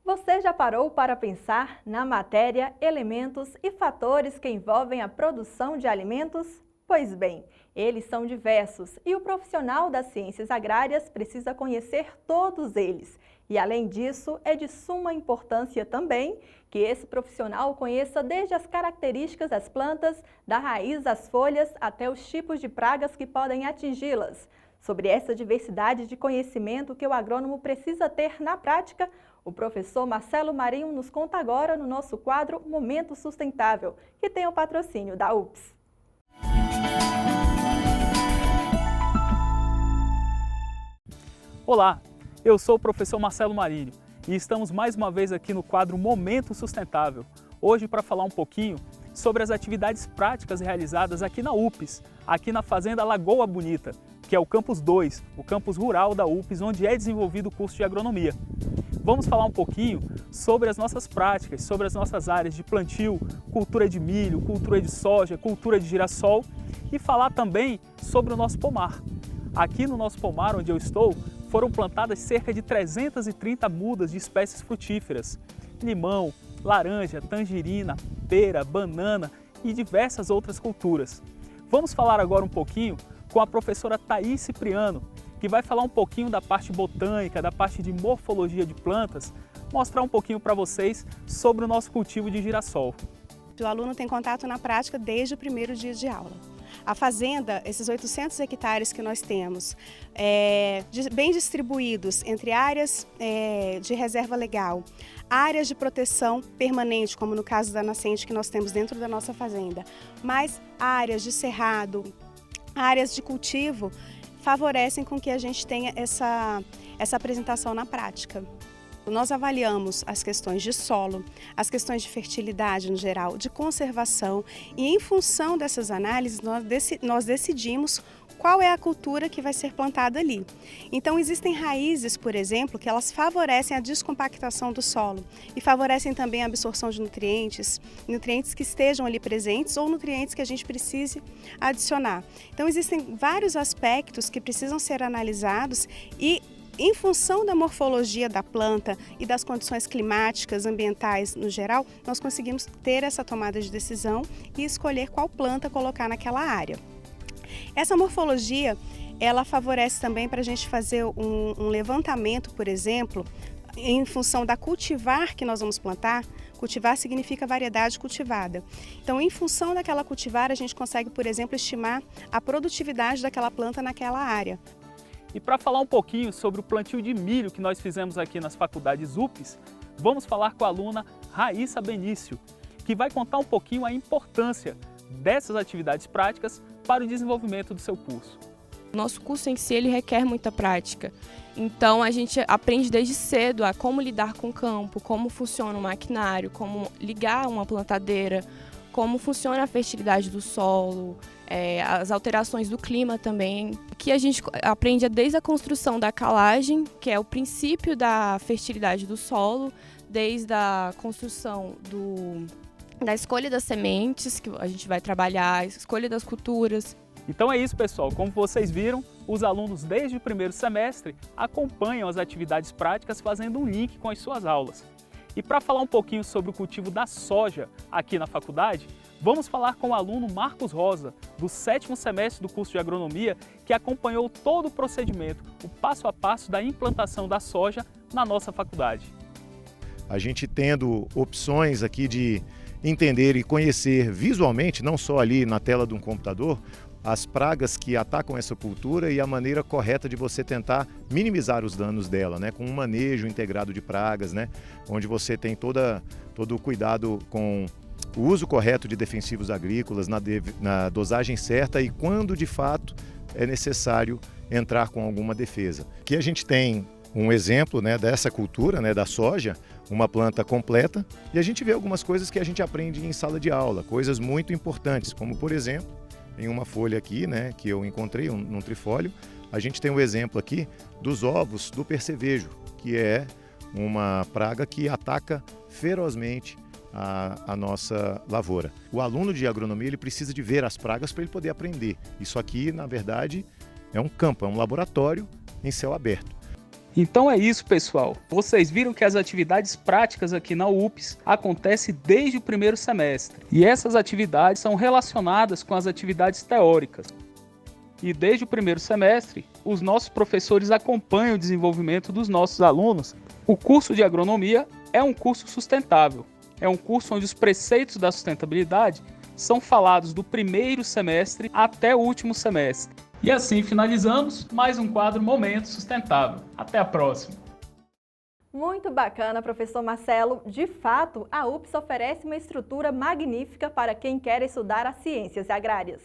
Você já parou para pensar na matéria, elementos e fatores que envolvem a produção de alimentos? Pois bem, eles são diversos e o profissional das ciências agrárias precisa conhecer todos eles. E além disso, é de suma importância também que esse profissional conheça desde as características das plantas, da raiz às folhas, até os tipos de pragas que podem atingi-las. Sobre essa diversidade de conhecimento que o agrônomo precisa ter na prática, o professor Marcelo Marinho nos conta agora no nosso quadro Momento Sustentável, que tem o patrocínio da UPS. Olá, eu sou o professor Marcelo Marinho e estamos mais uma vez aqui no quadro Momento Sustentável, hoje para falar um pouquinho sobre as atividades práticas realizadas aqui na UPS, aqui na Fazenda Lagoa Bonita, que é o Campus 2, o campus rural da UPS, onde é desenvolvido o curso de agronomia. Vamos falar um pouquinho sobre as nossas práticas, sobre as nossas áreas de plantio, cultura de milho, cultura de soja, cultura de girassol e falar também sobre o nosso pomar. Aqui no nosso pomar, onde eu estou, foram plantadas cerca de 330 mudas de espécies frutíferas, limão, laranja, tangerina, pera, banana e diversas outras culturas. Vamos falar agora um pouquinho com a professora Thaís Cipriano, que vai falar um pouquinho da parte botânica, da parte de morfologia de plantas, mostrar um pouquinho para vocês sobre o nosso cultivo de girassol. O aluno tem contato na prática desde o primeiro dia de aula. A fazenda, esses 800 hectares que nós temos, bem distribuídos entre áreas de reserva legal, áreas de proteção permanente, como no caso da nascente que nós temos dentro da nossa fazenda, mais áreas de cerrado, áreas de cultivo, favorecem com que a gente tenha essa apresentação na prática. Nós avaliamos as questões de solo, as questões de fertilidade no geral, de conservação e em função dessas análises nós decidimos qual é a cultura que vai ser plantada ali. Então existem raízes, por exemplo, que elas favorecem a descompactação do solo e favorecem também a absorção de nutrientes que estejam ali presentes ou nutrientes que a gente precise adicionar. Então existem vários aspectos que precisam ser analisados e em função da morfologia da planta e das condições climáticas, ambientais no geral, nós conseguimos ter essa tomada de decisão e escolher qual planta colocar naquela área. Essa morfologia, ela favorece também para a gente fazer um levantamento, por exemplo, em função da cultivar que nós vamos plantar. Cultivar significa variedade cultivada. Então, em função daquela cultivar, a gente consegue, por exemplo, estimar a produtividade daquela planta naquela área. E para falar um pouquinho sobre o plantio de milho que nós fizemos aqui nas faculdades UPS, vamos falar com a aluna Raíssa Benício, que vai contar um pouquinho a importância dessas atividades práticas para o desenvolvimento do seu curso. Nosso curso em si ele requer muita prática, então a gente aprende desde cedo a como lidar com o campo, como funciona o maquinário, como ligar uma plantadeira, como funciona a fertilidade do solo, as alterações do clima também, que a gente aprende desde a construção da calagem, que é o princípio da fertilidade do solo, desde a construção da escolha das sementes, que a gente vai trabalhar, a escolha das culturas. Então é isso, pessoal. Como vocês viram, os alunos desde o primeiro semestre acompanham as atividades práticas fazendo um link com as suas aulas. E para falar um pouquinho sobre o cultivo da soja aqui na faculdade, vamos falar com o aluno Marcos Rosa, do 7º semestre do curso de agronomia, que acompanhou todo o procedimento, o passo a passo da implantação da soja na nossa faculdade. A gente tendo opções aqui de entender e conhecer visualmente, não só ali na tela de um computador, as pragas que atacam essa cultura e a maneira correta de você tentar minimizar os danos dela, né? Com um manejo integrado de pragas, né? Onde você tem todo o cuidado com o uso correto de defensivos agrícolas, na dosagem certa e quando de fato é necessário entrar com alguma defesa. Aqui a gente tem um exemplo, né, dessa cultura, né, da soja, uma planta completa, e a gente vê algumas coisas que a gente aprende em sala de aula, coisas muito importantes, como por exemplo, em uma folha aqui, né, que eu encontrei num trifólio, a gente tem um exemplo aqui dos ovos do percevejo, que é uma praga que ataca ferozmente a nossa lavoura. O aluno de agronomia ele precisa de ver as pragas para ele poder aprender. Isso aqui, na verdade, é um campo, é um laboratório em céu aberto. Então é isso, pessoal. Vocês viram que as atividades práticas aqui na UPS acontecem desde o primeiro semestre. E essas atividades são relacionadas com as atividades teóricas. E desde o primeiro semestre, os nossos professores acompanham o desenvolvimento dos nossos alunos. O curso de agronomia é um curso sustentável. É um curso onde os preceitos da sustentabilidade são falados do primeiro semestre até o último semestre. E assim finalizamos mais um quadro Momento Sustentável. Até a próxima! Muito bacana, professor Marcelo. De fato, a UPS oferece uma estrutura magnífica para quem quer estudar as ciências agrárias.